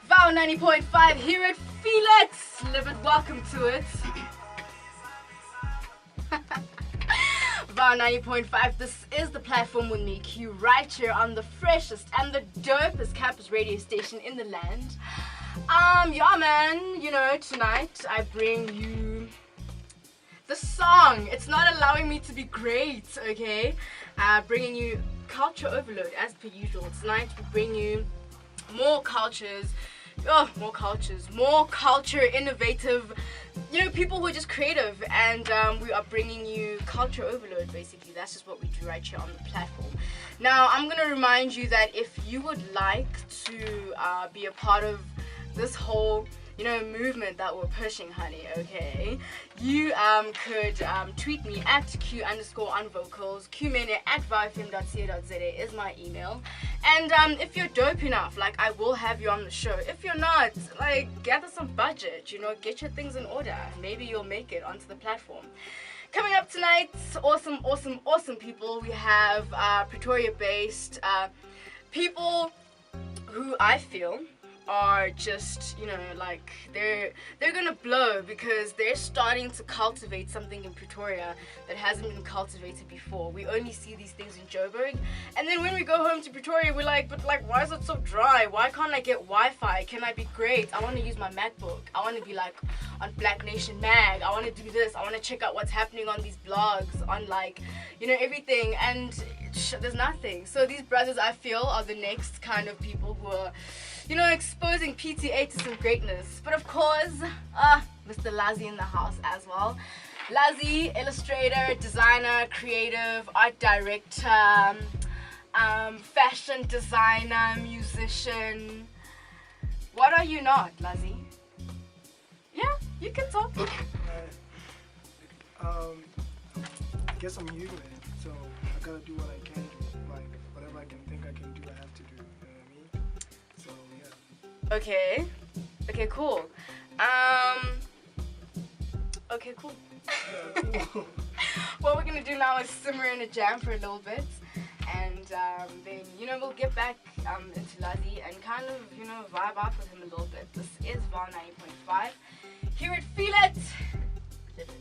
Vow 90.5, hear it, feel it, live it, welcome to it. Vow 90.5, this is the platform with me, Q, right here on the freshest and the dopest campus radio station in the land. Yeah man, you know, tonight I bring you the song. It's not allowing me to be great, okay? Bringing you culture overload as per usual. Tonight we bring you more culture, innovative, you know, people who are just creative, and we are bringing you culture overload. Basically, that's just what we do right here on the platform. Now, I'm gonna remind you that if you would like to be a part of this whole, you know, movement that we're pushing, honey, okay, you could tweet me at Q_onvocals, qmania@vifm.co.za is my email. And if you're dope enough, like, I will have you on the show. If you're not, like, gather some budget, you know, get your things in order. Maybe you'll make it onto the platform. Coming up tonight, awesome people. We have Pretoria-based people who I feel are just, you know, like, they're gonna blow because they're starting to cultivate something in Pretoria that hasn't been cultivated before. We only see these things in Joburg, and then when we go home to Pretoria, we're like, but like, why is it so dry? Why can't I get Wi-Fi? Can I be great? I want to use my MacBook. I want to be like on Black Nation Mag. I want to do this. I want to check out what's happening on these blogs, on, like, you know, everything, and there's nothing. So these brothers, I feel, are the next kind of people who are, you know, exposing PTA to some greatness. But of course, Mr. Lazi in the house as well. Lazi, illustrator, designer, creative, art director, fashion designer, musician. What are you not, Lazi? Yeah, you can talk. I guess I'm human, so I gotta do what I can do. Like, whatever I can think I can do, I have to do. You know what I mean? So yeah. Okay, cool. Okay, cool. Yeah, cool. What we're gonna do now is simmer in a jam for a little bit, and then, you know, we'll get back into Lazi and kind of, you know, vibe out with him a little bit. This is Vow 90.5. Hear it, feel it, live it.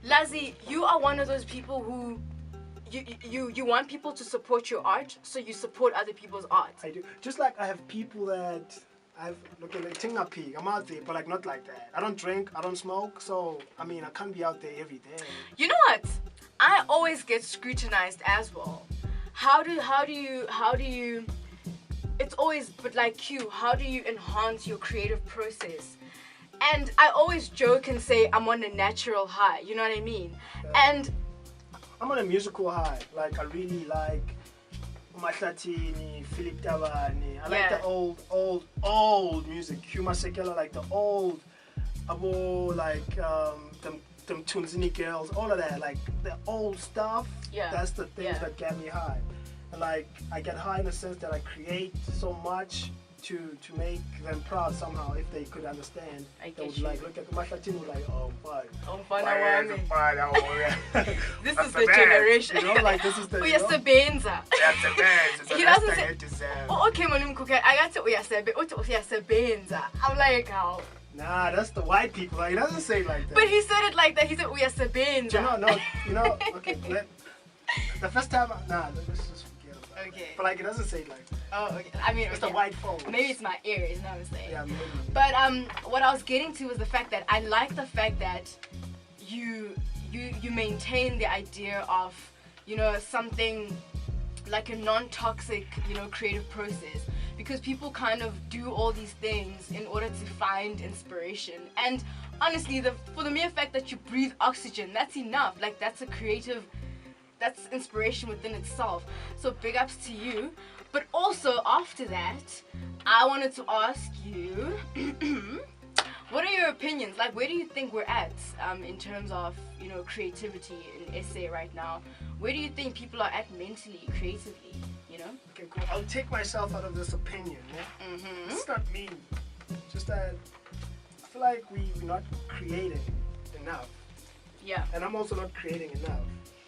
Lazi, you are one of those people who you want people to support your art, so you support other people's art. I do. Just like I have people that I've looked at, like Tingapi, I'm out there, but like not like that. I don't drink, I don't smoke, so I mean I can't be out there every day. You know what? I always get scrutinized as well. How do you it's always, but like Q, how do you enhance your creative process? And I always joke and say I'm on a natural high, you know what I mean? And I'm on a musical high. Like, I really like Mahlatini, Philip Tabani. I like the old music. Huma Sekela, like the old abo, like them Tunzini girls, all of that, like the old stuff. Yeah. That's the things that get me high. And like, I get high in the sense that I create so much to make them proud somehow. If they could understand, they would like look at the Mahlatini like, oh fuck. Oh fun. This is the generation. You know, like this is the. Uyasebenza. He doesn't say. Oh, okay, I got to uyasebenza. I'm like, how? Nah, that's the white people. Like, he doesn't say it like that. But he said it like that. He said uyasebenza. You know. Okay. The first time, let's just forget about it. Okay. But like, it doesn't say it like that. Oh, okay. I mean, it's the white folks. Maybe it's my ears, you know what I'm saying? Yeah, maybe. But what I was getting to was the fact that I like the fact that you maintain the idea of, you know, something like a non-toxic, you know, creative process, because people kind of do all these things in order to find inspiration. And honestly, for the mere fact that you breathe oxygen, that's enough. Like, that's inspiration within itself. So big ups to you. But also after that, I wanted to ask you, what are your opinions? Like, where do you think we're at in terms of, you know, creativity in SA right now? Where do you think people are at mentally, creatively? Okay, cool. I'll take myself out of this opinion. Yeah? It's not me. Just that I feel like we're not creating enough. Yeah. And I'm also not creating enough.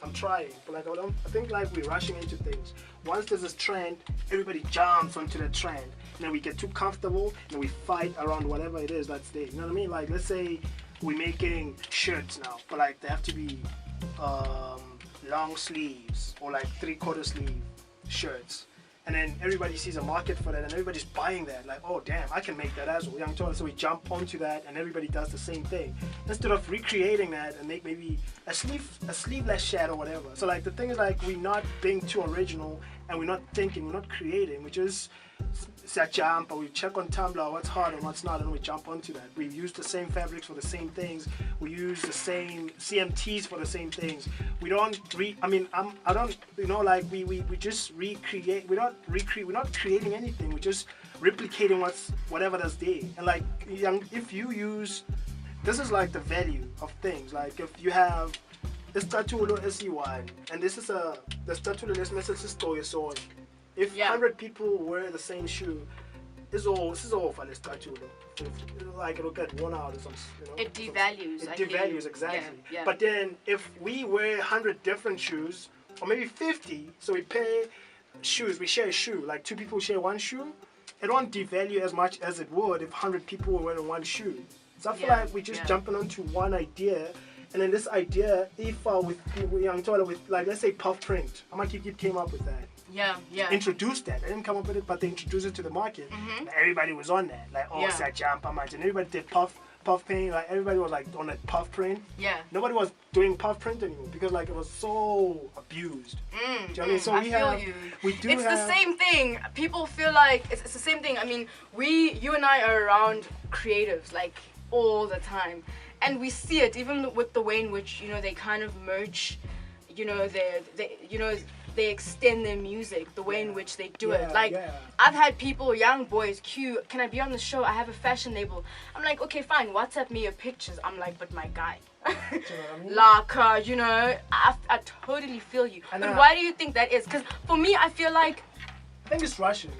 I'm trying, but like I think like we're rushing into things. Once there's this trend, everybody jumps onto the trend, and then we get too comfortable and we fight around whatever it is that's there. You know what I mean? Like let's say we're making shirts now, but like they have to be long sleeves or like 3/4 sleeve shirts. And then everybody sees a market for that and everybody's buying that. Like, oh damn, I can make that as well. Young told, so we jump onto that and everybody does the same thing. Instead of recreating that and make maybe a sleeveless shirt or whatever. So like the thing is like we're not being too original and we're not thinking, we're not creating, we just jump or we check on Tumblr what's hot and what's not and we jump onto that. We use the same fabrics for the same things. We use the same CMTs for the same things. We don't we just recreate. We're not creating anything. We're just replicating whatever that's there. And like if you use, this is like the value of things. Like if you have this statulo SE1 and this is the statulo this message story so if 100 people wear the same shoe, this is all for the statue. Like it'll get worn out or something. It devalues. It devalues exactly. Yeah. But then if we wear 100 different shoes, or maybe 50, so we pair shoes, we share a shoe. Like 2 people share one shoe, it won't devalue as much as it would if 100 people were wearing one shoe. So I feel like we're just jumping onto one idea. And then this idea, if with like let's say puff print, Amakikit came up with that. Yeah. Introduced that. They didn't come up with it, but they introduced it to the market. And everybody was on that. Like, jump, and everybody did puff paint. Like everybody was like on that puff print. Yeah. Nobody was doing puff print anymore because like it was so abused. Do you know what I mean? So It's the same thing. People feel like it's the same thing. I mean, you and I are around creatives like all the time. And we see it even with the way in which, they kind of merge, they extend their music, the way in which they do it. Like, I've had people, young boys, can I be on the show? I have a fashion label. I'm like, okay, fine, WhatsApp me your pictures. I'm like, but my guy. Like, I totally feel you. But why do you think that is? Because for me, I feel like... I think it's rushing.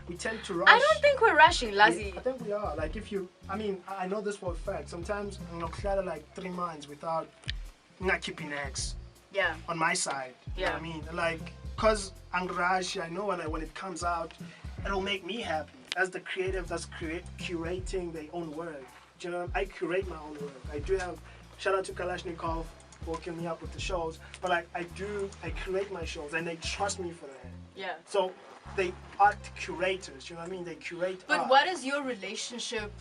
We tend to rush. I don't think we're rushing, Lazi. I think we are. Like I know this for a fact. Sometimes clear like 3 months without not keeping eggs. Yeah. On my side. You know what I mean? Like, cause I'm rush. I know when it comes out, it'll make me happy. As the creative that's curating their own work. Do you know? I curate my own work. I do have. Shout out to Kalashnikov for hooking me up with the shows. But like I curate my shows and they trust me for that. Yeah. So they art curators, you know what I mean? They curate But art. what is your relationship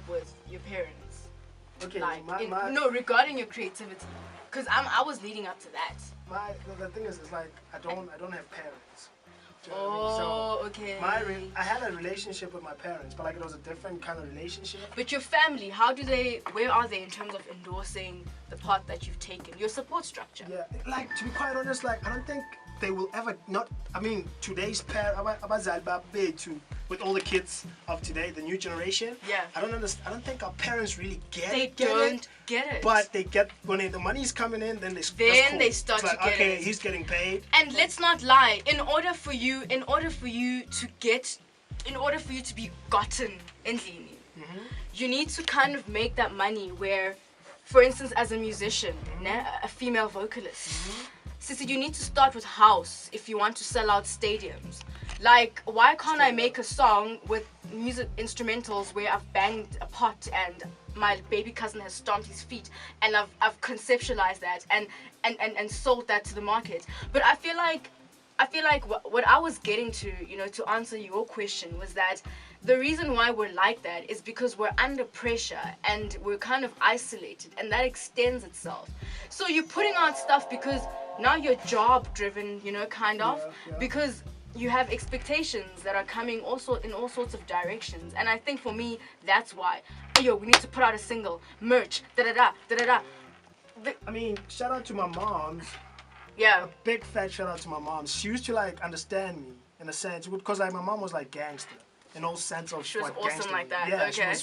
with your parents? Okay, like, no, regarding your creativity. Because I was leading up to that. The thing is like, I don't have parents. You know what I mean? So, okay. I had a relationship with my parents, but like it was a different kind of relationship. But your family, where are they in terms of endorsing the path that you've taken? Your support structure? Yeah, like to be quite honest, like I don't think they will ever today's parents, with all the kids of today, the new generation. Yeah. I don't think our parents really get it. But they get when the money's coming in, then they start to get it. He's getting paid. And let's not lie. In order for you to be gotten endlini, you need to kind of make that money where, for instance, as a musician, a female vocalist. Sissy, you need to start with house if you want to sell out stadiums. Like, why can't I make a song with music instrumentals where I've banged a pot and my baby cousin has stomped his feet and I've conceptualized that and sold that to the market? But I feel like what I was getting to, to answer your question was that the reason why we're like that is because we're under pressure and we're kind of isolated, and that extends itself. So you're putting out stuff because now you're job driven, because you have expectations that are coming also in all sorts of directions. And I think for me, that's why. We need to put out a single, merch, da-da-da. Shout out to my moms. Yeah. A big fat shout out to my mom. She used to understand me in a sense because my mom was like gangster in all sense of she was what awesome gangster like that. Yeah, Okay.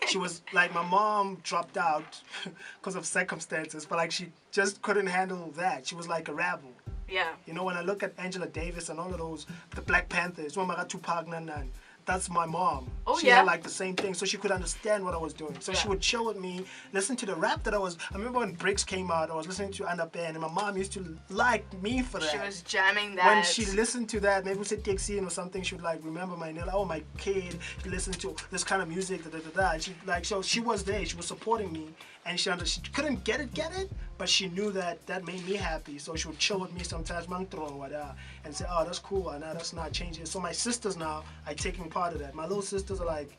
she was like my mom dropped out because of circumstances, but she just couldn't handle that. She was like a rebel. Yeah. You know, when I look at Angela Davis and all of those, the Black Panthers, Tupac, Nanan, that's my mom. Oh, she yeah. had like the same thing, so she could understand what I was doing. So she Yeah. would chill with me, listen to the rap that I remember when Bricks came out, I was listening to Anna Ben, and my mom used to like me for that. She was jamming that. When she listened to that, maybe we said Dixie or something, she would like remember my name, like, oh, my kid listened to this kind of music, da da da da. And she like, so she was there, she was supporting me, and she couldn't get it, but she knew that made me happy. So she would chill with me sometimes, and say, oh, that's cool, and that's not changing. So my sisters now are taking part of that. My little sisters are like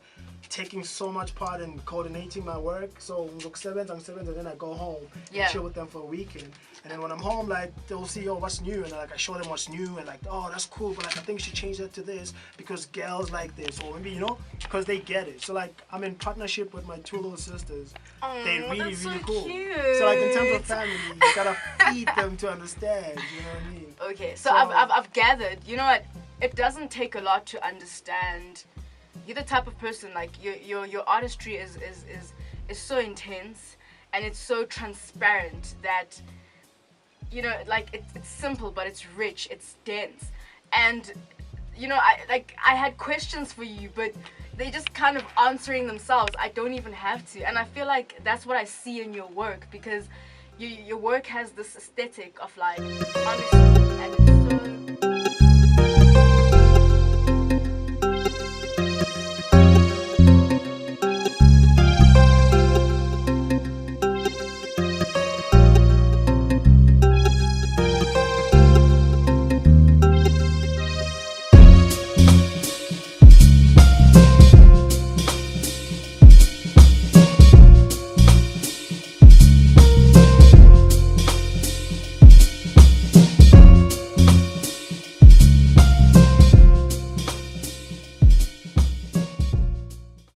taking so much part in coordinating my work. So and then I go home and chill with them for a weekend. And then when I'm home, like, they'll see, oh, what's new? And like I show them what's new, and like, oh, that's cool, but like I think you should change that to this because girls like this, or maybe, you know, because they get it. So like I'm in partnership with my two little sisters. They're really, that's really so cool. cute. So like in terms of family, you gotta feed them to understand, you know what I mean? Okay, so I've gathered, you know what, it doesn't take a lot to understand. You're the type of person, like, your artistry is so intense, and it's so transparent that, you know, like, it's simple, but it's rich, it's dense. And, you know, I had questions for you, but they just kind of answering themselves. I don't even have to. And I feel like that's what I see in your work, because your work has this aesthetic of like honesty, and it's